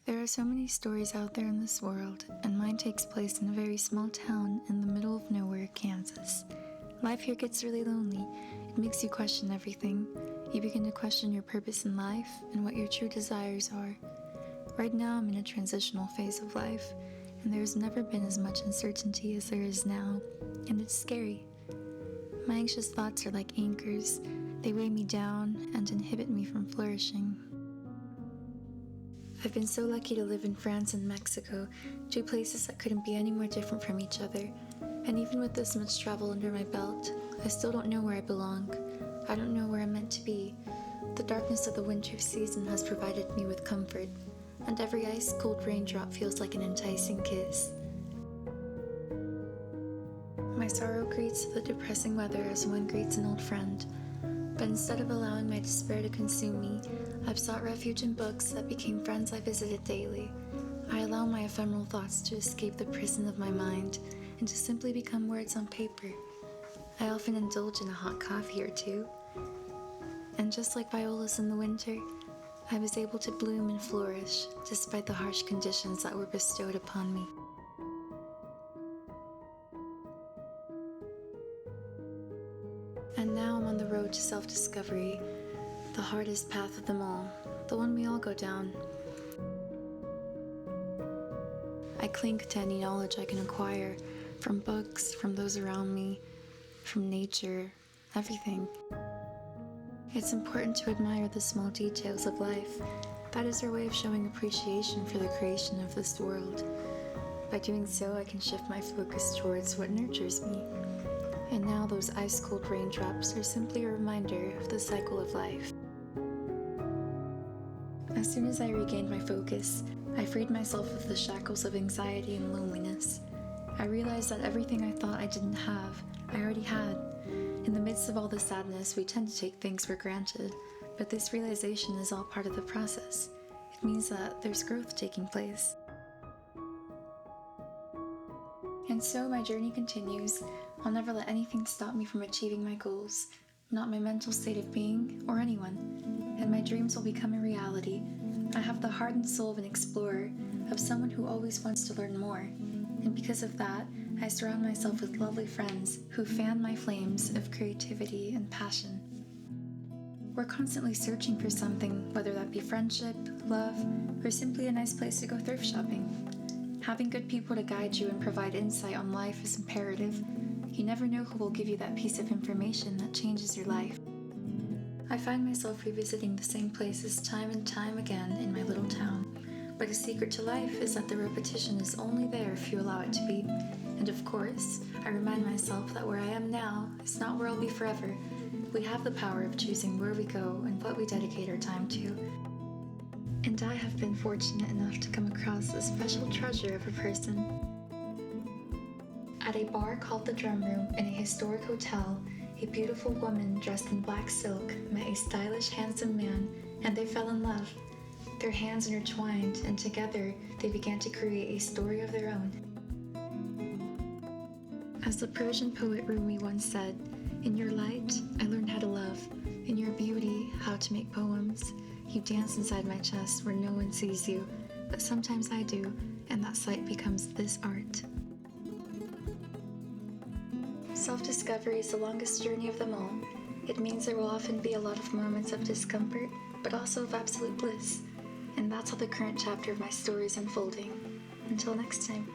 There are so many stories out there in this world, and mine takes place in a very small town in the middle of nowhere, Kansas. Life here gets really lonely. It makes you question everything. You begin to question your purpose in life and what your true desires are. Right now, I'm in a transitional phase of life, and there's never been as much uncertainty as there is now, and it's scary. My anxious thoughts are like anchors. They weigh me down and inhibit me from flourishing. I've been so lucky to live in France and Mexico, two places that couldn't be any more different from each other. And even with this much travel under my belt, I still don't know where I belong. I don't know where I'm meant to be. The darkness of the winter season has provided me with comfort, and every ice-cold raindrop feels like an enticing kiss. My sorrow greets the depressing weather as one greets an old friend. But instead of allowing my despair to consume me, I've sought refuge in books that became friends I visited daily. I allow my ephemeral thoughts to escape the prison of my mind and to simply become words on paper. I often indulge in a hot coffee or two. And just like violas in the winter, I was able to bloom and flourish despite the harsh conditions that were bestowed upon me. And now I'm on the road to self-discovery, the hardest path of them all, the one we all go down. I cling to any knowledge I can acquire, from books, from those around me, from nature, everything. It's important to admire the small details of life. That is our way of showing appreciation for the creation of this world. By doing so, I can shift my focus towards what nurtures me. And now those ice-cold raindrops are simply a reminder of the cycle of life. As soon as I regained my focus, I freed myself of the shackles of anxiety and loneliness. I realized that everything I thought I didn't have, I already had. In the midst of all the sadness, we tend to take things for granted, but this realization is all part of the process. It means that there's growth taking place. And so my journey continues. I'll never let anything stop me from achieving my goals, not my mental state of being or anyone. And my dreams will become a reality. I have the heart and soul of an explorer, of someone who always wants to learn more. And because of that, I surround myself with lovely friends who fan my flames of creativity and passion. We're constantly searching for something, whether that be friendship, love, or simply a nice place to go thrift shopping. Having good people to guide you and provide insight on life is imperative. You never know who will give you that piece of information that changes your life. I find myself revisiting the same places time and time again in my little town. But a secret to life is that the repetition is only there if you allow it to be. And of course, I remind myself that where I am now is not where I'll be forever. We have the power of choosing where we go and what we dedicate our time to. And I have been fortunate enough to come across a special treasure of a person. At a bar called the Drum Room in a historic hotel, a beautiful woman dressed in black silk met a stylish, handsome man, and they fell in love. Their hands intertwined, and together they began to create a story of their own. As the Persian poet Rumi once said, "In your light, I learned how to love. In your beauty, how to make poems. You dance inside my chest where no one sees you, but sometimes I do, and that sight becomes this art." Self-discovery is the longest journey of them all. It means there will often be a lot of moments of discomfort, but also of absolute bliss. And that's how the current chapter of my story is unfolding. Until next time.